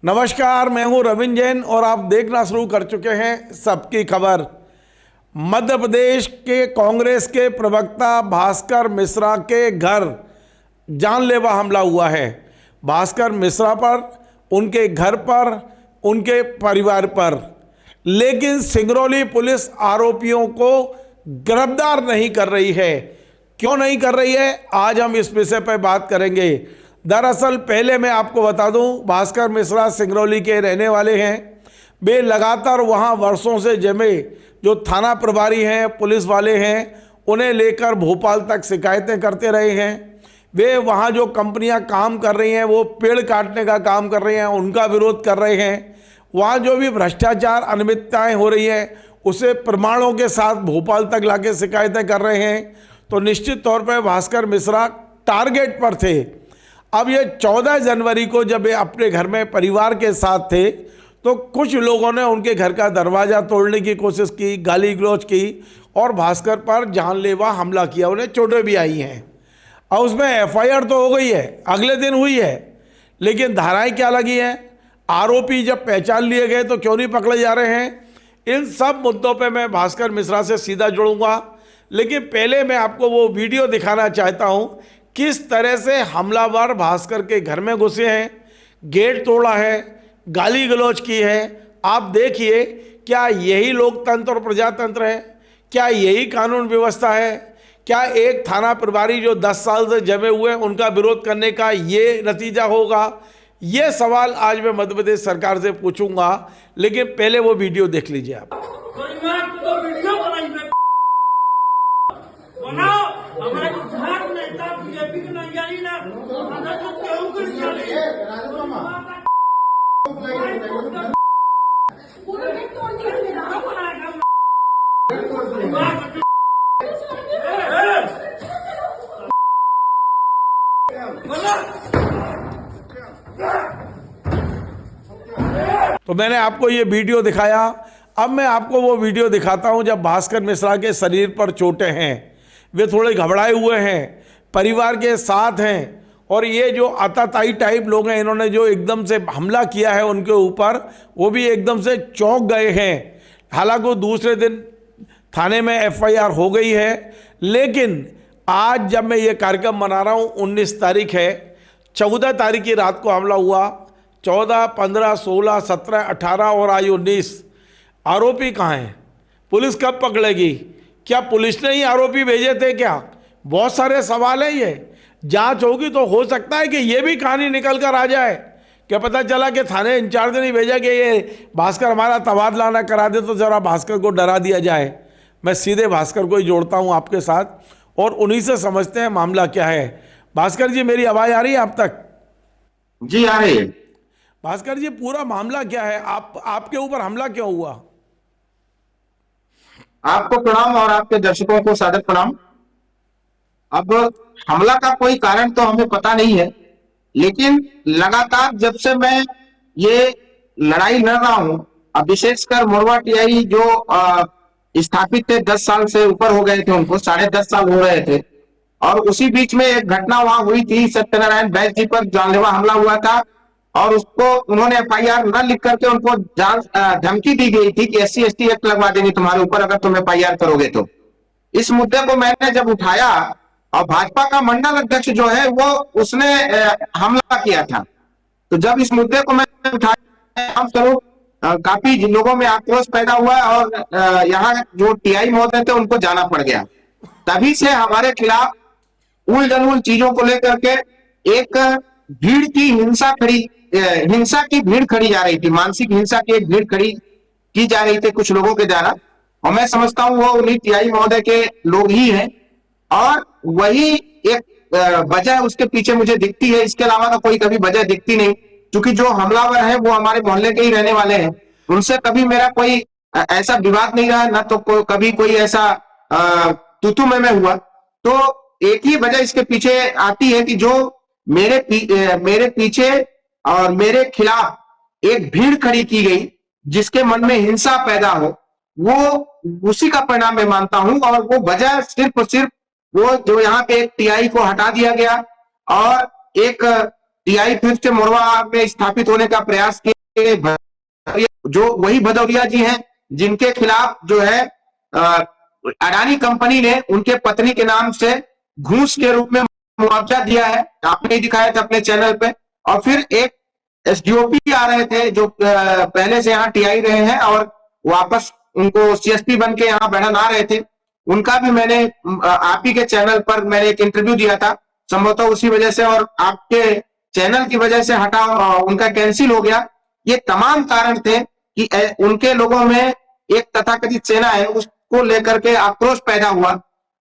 नमस्कार, मैं हूं रविंद्र जैन और आप देखना शुरू कर चुके हैं सबकी खबर। मध्य प्रदेश के कांग्रेस के प्रवक्ता भास्कर मिश्रा के घर जानलेवा हमला हुआ है। भास्कर मिश्रा पर, उनके घर पर, उनके परिवार पर। लेकिन सिंगरौली पुलिस आरोपियों को गिरफ्तार नहीं कर रही है। क्यों नहीं कर रही है, आज हम इस विषय पर बात करेंगे। दरअसल पहले मैं आपको बता दूं, भास्कर मिश्रा सिंगरौली के रहने वाले हैं। वे लगातार वहां वर्षों से जमे जो थाना प्रभारी हैं, पुलिस वाले हैं, उन्हें लेकर भोपाल तक शिकायतें करते रहे हैं। वे वहां जो कंपनियां काम कर रही हैं, वो पेड़ काटने का काम कर रही हैं, उनका विरोध कर रहे हैं। वहाँ जो भी भ्रष्टाचार अनियमितताएं हो रही हैं, उसे प्रमाणों के साथ भोपाल तक लाके शिकायतें कर रहे हैं। तो निश्चित तौर पर भास्कर मिश्रा टारगेट पर थे। अब ये 14 जनवरी को जब ये अपने घर में परिवार के साथ थे, तो कुछ लोगों ने उनके घर का दरवाज़ा तोड़ने की कोशिश की, गाली गलौज की और भास्कर पर जानलेवा हमला किया। उन्हें चोटें भी आई हैं और उसमें एफआईआर तो हो गई है, अगले दिन हुई है। लेकिन धाराएं क्या लगी हैं, आरोपी जब पहचान लिए गए तो क्यों नहीं पकड़े जा रहे हैं, इन सब मुद्दों पर मैं भास्कर मिश्रा से सीधा जुड़ूंगा। लेकिन पहले मैं आपको वो वीडियो दिखाना चाहता हूँ किस तरह से हमलावर भास्कर के घर में घुसे हैं, गेट तोड़ा है, गाली गलौज की है। आप देखिए, क्या यही लोकतंत्र और प्रजातंत्र है? क्या यही कानून व्यवस्था है? क्या एक थाना प्रभारी जो 10 साल से जमे हुए हैं, उनका विरोध करने का ये नतीजा होगा? ये सवाल आज मैं मध्य प्रदेश सरकार से पूछूंगा। लेकिन पहले वो वीडियो देख लीजिए आप। तो मैंने आपको ये वीडियो दिखाया। अब मैं आपको वो वीडियो दिखाता हूं जब भास्कर मिश्रा के शरीर पर चोटें हैं, वे थोड़े घबराए हुए हैं, परिवार के साथ हैं। और ये जो आताताई टाइप लोग हैं, इन्होंने जो एकदम से हमला किया है उनके ऊपर, वो भी एकदम से चौंक गए हैं। हालांकि दूसरे दिन थाने में एफआईआर हो गई है। लेकिन आज जब मैं ये कार्यक्रम मना रहा हूँ, 19 तारीख है, 14 तारीख की रात को हमला हुआ। 14, 15, 16, 17, 18 और आज 19। आरोपी कहाँ हैं? पुलिस कब पकड़ेगी? क्या पुलिस ने ही आरोपी भेजे थे क्या? बहुत सारे सवाल हैं। ये जांच होगी तो हो सकता है कि ये भी कहानी निकल कर आ जाए। क्या पता चला कि थाने इंचार्ज ने नहीं भेजा कि ये भास्कर हमारा तबादला ना करा दे, तो जरा भास्कर को डरा दिया जाए। मैं सीधे भास्कर को ही जोड़ता हूँ आपके साथ और उन्हीं से समझते हैं मामला क्या है। भास्कर जी, मेरी आवाज़ आ रही है आप तक? जी आ रही है। भास्कर जी, पूरा मामला क्या है? आपके ऊपर हमला क्यों हुआ? आपको प्रणाम और आपके दर्शकों को सादर प्रणाम। अब हमला का कोई कारण तो हमें पता नहीं है, लेकिन लगातार जब से मैं ये लड़ाई लड़ रहा हूं, अब विशेषकर मोरवा टीआई जो स्थापित थे, 10 साल से ऊपर हो गए थे, उनको 10.5 साल हो रहे थे। और उसी बीच में एक घटना वहां हुई थी, सत्यनारायण बैस जी पर जानलेवा हमला हुआ था और उसको उन्होंने एफआईआर न लिख करके उनको धमकी दी गई थी कि SC/ST एक्ट लगवा देंगे तुम्हारे ऊपर अगर तुम एफआईआर करोगे तो। इस मुद्दे को मैंने जब उठाया और भाजपा का मंडल अध्यक्ष जो है वो उसने हमला किया था, तो जब इस मुद्दे को मैंने उठाया स्वरूप काफी लोगों में आक्रोश पैदा हुआ और यहाँ जो टीआई महोदय थे उनको जाना पड़ गया। तभी से हमारे खिलाफ उल चीजों को लेकर के एक भीड़ की हिंसा की भीड़ खड़ी जा रही थी, मानसिक हिंसा की एक भीड़ खड़ी की जा रही थी कुछ लोगों के द्वारा। और मैं समझता हूं वो उन्हीं टीआई महोदय के लोग ही हैं और वही एक वजह उसके पीछे मुझे दिखती है। इसके अलावा तो कोई कभी वजह दिखती नहीं, क्योंकि जो हमलावर है वो हमारे मोहल्ले के ही रहने वाले हैं। उनसे कभी मेरा कोई ऐसा विवाद नहीं रहा, ना तो कभी कोई ऐसा तू में हुआ। तो एक ही वजह इसके पीछे आती है कि जो मेरे पीछे और मेरे खिलाफ एक भीड़ खड़ी की गई, जिसके मन में हिंसा पैदा हो, वो उसी का परिणाम मैं मानता हूं। और वो वजह सिर्फ और सिर्फ वो जो यहाँ पे एक टीआई को हटा दिया गया और एक टीआई फिर से मोरवा में स्थापित होने का प्रयास किए, जो वही भदौरिया जी हैं जिनके खिलाफ जो है अडानी कंपनी ने उनके पत्नी के नाम से घूस के रूप में मुआवजा दिया है, आपने दिखाया था अपने चैनल पे। और फिर एक एसडीओपी आ रहे थे जो पहले से यहाँ टीआई रहे हैं और वापस उनको सीएसपी बन के यहाँ बैठन आ रहे थे, उनका भी मैंने आप ही के चैनल पर मैंने एक इंटरव्यू दिया था, संभवतः उसी वजह से और आपके चैनल की वजह से हटा उनका कैंसिल हो गया। ये तमाम कारण थे कि उनके लोगों में एक तथाकथित सेना है उसको लेकर के आक्रोश पैदा हुआ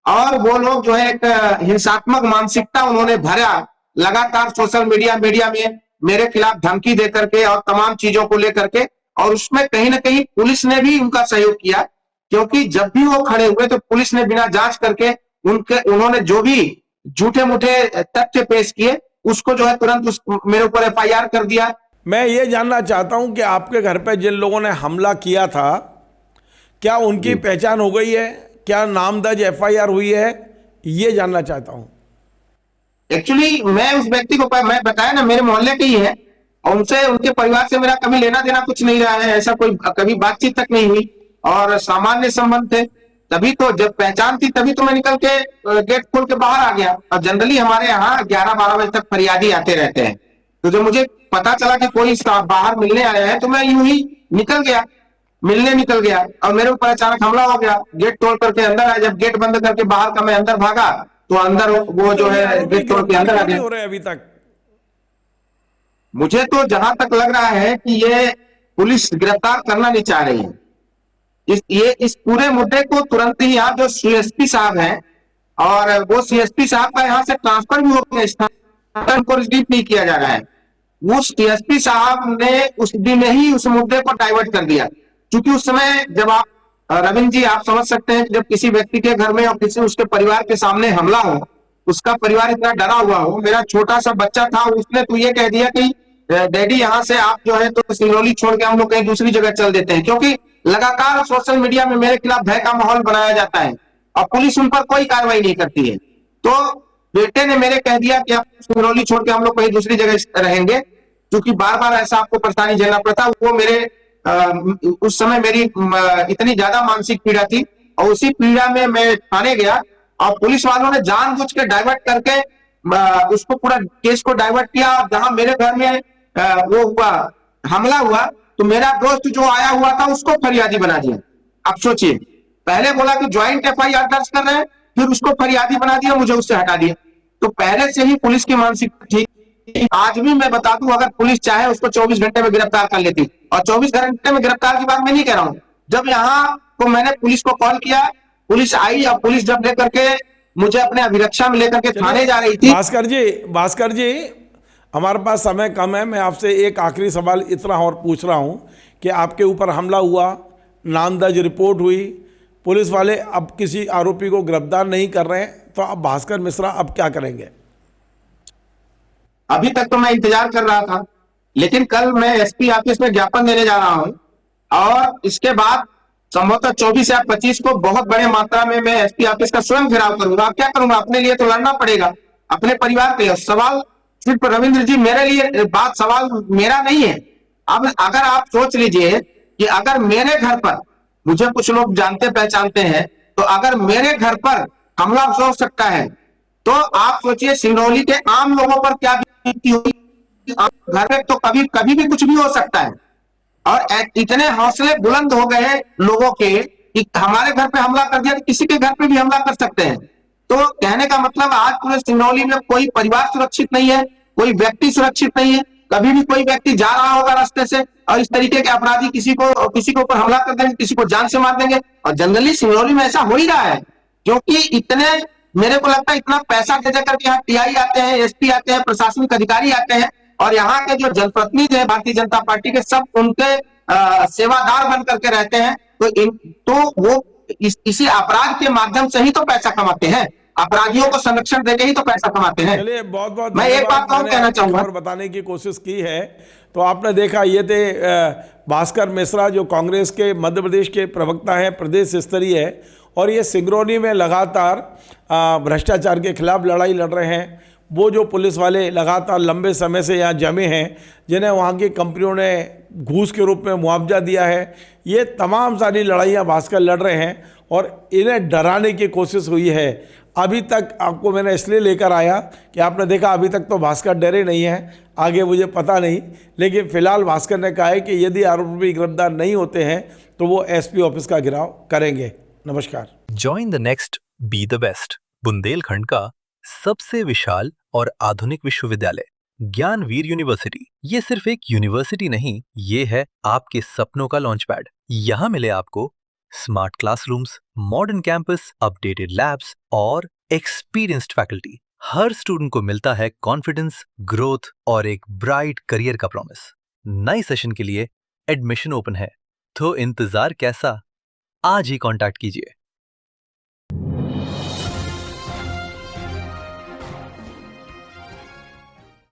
और वो लोग जो है एक हिंसात्मक मानसिकता उन्होंने भरा, लगातार सोशल मीडिया में मेरे खिलाफ धमकी दे करके और तमाम चीजों को लेकर के, और उसमें कहीं ना कहीं पुलिस ने भी उनका सहयोग किया, क्योंकि जब भी वो खड़े हुए तो पुलिस ने बिना जांच करके उन्होंने जो भी झूठे मूठे तथ्य पेश किए उसको जो है तुरंत मेरे ऊपर एफआईआर कर दिया। मैं ये जानना चाहता हूं कि आपके घर पे जिन लोगों ने हमला किया था क्या उनकी पहचान हो गई है, क्या नाम दर्ज एफआईआर हुई है, ये जानना चाहता हूं। एक्चुअली मैं उस व्यक्ति को मैं बताया ना मेरे मोहल्ले के ही है और उनसे उनके परिवार से मेरा कभी लेना देना कुछ नहीं रहा है, ऐसा कोई कभी बातचीत तक नहीं हुई और सामान्य संबंध थे। तभी तो जब पहचान थी तभी तो मैं निकल के गेट खोल के बाहर आ गया। और जनरली हमारे यहाँ 11-12 बजे तक फरियादी आते रहते हैं, तो जब मुझे पता चला कि कोई बाहर मिलने आया है तो मैं यूं ही निकल गया, मिलने निकल गया और मेरे ऊपर अचानक हमला हो गया। गेट तोड़ करके अंदर आया, जब गेट बंद करके बाहर का मैं अंदर भागा तो अंदर वो जो है गेट तोड़ के अंदर आ गया। हो रहे अभी तक मुझे तो जहां तक लग रहा है कि ये पुलिस गिरफ्तार करना नहीं चाह रही है। इस पूरे मुद्दे को तुरंत ही यहाँ जो सीएसपी साहब हैं और वो सीएसपी साहब का यहाँ से ट्रांसफर भी हो गया, को रिसीव नहीं किया जा रहा है। उस सीएसपी साहब ने उस दिन ही उस मुद्दे को डाइवर्ट कर दिया, क्योंकि उस समय जब आप रविंद्र जी आप समझ सकते हैं जब किसी व्यक्ति के घर में और किसी उसके परिवार के सामने हमला हो, उसका परिवार इतना डरा हुआ हो। मेरा छोटा सा बच्चा था, उसने तो ये कह दिया कि डैडी यहाँ से आप जो है तो सिंगरौली छोड़ के हम लोग कहीं दूसरी जगह चल देते हैं, क्योंकि लगातार सोशल मीडिया में मेरे खिलाफ भय का माहौल बनाया जाता है और पुलिस उन पर कोई कार्रवाई नहीं करती है। तो बेटे ने मेरे कह दिया कि आप सिंगरौली छोड़ के हम लोग कहीं दूसरी जगह रहेंगे, क्योंकि बार बार ऐसा आपको परेशानी झेलना पड़ता। वो मेरे उस समय मेरी इतनी ज्यादा मानसिक पीड़ा थी और उसी पीड़ा में मैं थाने गया और पुलिस वालों ने जानबूझ के डाइवर्ट करके उसको पूरा केस को डाइवर्ट किया। जहां मेरे घर में वो हुआ हमला हुआ तो मेरा दोस्त जो आया हुआ था उसको फरियादी बना दिया। अब सोचिए, पहले बोला कि ज्वाइंट एफआईआर दर्ज कर रहे हैं, फिर उसको फरियादी बना दिया, मुझे उससे हटा दिया। तो पहले से ही पुलिस की मानसिकता ठीक। आज भी मैं बता दूं, अगर पुलिस चाहे उसको 24 घंटे में गिरफ्तार कर लेती, और 24 घंटे में गिरफ्तार की बात मैं नहीं कह रहा हूं। जब यहाँ को मैंने पुलिस को कॉल किया, पुलिस आई और पुलिस जब लेकर के मुझे अपने अभिरक्षा में लेकर के थाने जा रही थी। भास्कर जी हमारे पास समय कम है, मैं आपसे एक आखिरी सवाल इतना और पूछ रहा हूं कि आपके ऊपर हमला हुआ, नाम दर्ज रिपोर्ट हुई, पुलिस वाले अब किसी आरोपी को गिरफ्तार नहीं कर रहे हैं, तो अब भास्कर मिश्रा अब क्या करेंगे? अभी तक तो मैं इंतजार कर रहा था, लेकिन कल मैं एसपी ऑफिस में ज्ञापन देने जा रहा हूं और इसके बाद संभवतः 24 या 25 को बहुत बड़े मात्रा में मैं एसपी ऑफिस का स्वयं घेराव करूंगा। क्या करूंगा? अपने लिए तो लड़ना पड़ेगा, अपने परिवार के लिए। सवाल सिर्फ रविंद्र जी मेरे लिए बात सवाल मेरा नहीं है। अब अगर आप सोच लीजिए कि अगर मेरे घर पर, मुझे कुछ लोग जानते पहचानते हैं, तो अगर मेरे घर पर हमला हो सकता है तो आप सोचिए सिंगरौली के आम लोगों पर क्या बीती होगी। घर में तो कभी कभी भी कुछ भी हो सकता है और इतने हौसले बुलंद हो गए लोगों के कि हमारे घर पे हमला कर दिया तो किसी के घर पे भी हमला कर सकते हैं। तो कहने का मतलब आज पूरे सिंगरौली में कोई परिवार सुरक्षित नहीं है, कोई व्यक्ति सुरक्षित नहीं है। कभी भी कोई व्यक्ति जा रहा होगा रास्ते से और इस तरीके के अपराधी किसी के ऊपर हमला कर देंगे, किसी को जान से मार देंगे। और जनरली सिंगरौली में ऐसा हो ही रहा है, क्योंकि इतने मेरे को लगता है इतना पैसा दे करके यहाँ टीआई आते हैं, एसपी आते हैं, प्रशासनिक अधिकारी आते हैं और यहाँ के जो जनप्रतिनिधि है भारतीय जनता पार्टी के, सब उनके सेवादार बन करके रहते हैं। तो वो इसी अपराध के माध्यम से ही तो पैसा कमाते हैं, अपराधियों को संरक्षण देके ही तो पैसा कमाते हैं। चलिए बहुत बहुत मैं एक बात और कहना चाहूंगा और बताने की कोशिश की है। तो आपने देखा ये थे भास्कर मिश्रा जो कांग्रेस के मध्य प्रदेश के प्रवक्ता हैं, प्रदेश स्तरीय है, और ये सिंगरौली में लगातार भ्रष्टाचार के खिलाफ लड़ाई लड़ रहे हैं। वो जो पुलिस वाले लगातार लंबे समय से यहाँ जमे हैं, जिन्हें वहाँ की कंपनियों ने घूस के रूप में मुआवजा दिया है, ये तमाम सारी लड़ाइयाँ भास्कर लड़ रहे हैं और इन्हें डराने की कोशिश हुई है। अभी तक आपको मैंने इसलिए लेकर आया कि आपने देखा अभी तक तो भास्कर डरे नहीं है, आगे मुझे पता नहीं, लेकिन फिलहाल भास्कर ने कहा है कि यदि आरोपी गिरफ्तार नहीं होते हैं तो वो एसपी ऑफिस का घेराव करेंगे। नमस्कार। Join the next be the best, Bundelkhand का सबसे विशाल और आधुनिक विश्वविद्यालय ज्ञानवीर यूनिवर्सिटी। ये सिर्फ एक यूनिवर्सिटी नहीं, ये है आपके सपनों का लॉन्च पैड। यहाँ मिले आपको smart classrooms, modern campus, updated labs और एक्सपीरियंस्ड फैकल्टी। हर स्टूडेंट को मिलता है कॉन्फिडेंस, ग्रोथ और एक ब्राइट करियर का प्रॉमिस। नए सेशन के लिए एडमिशन ओपन है, तो इंतजार कैसा? आज ही कांटेक्ट कीजिए।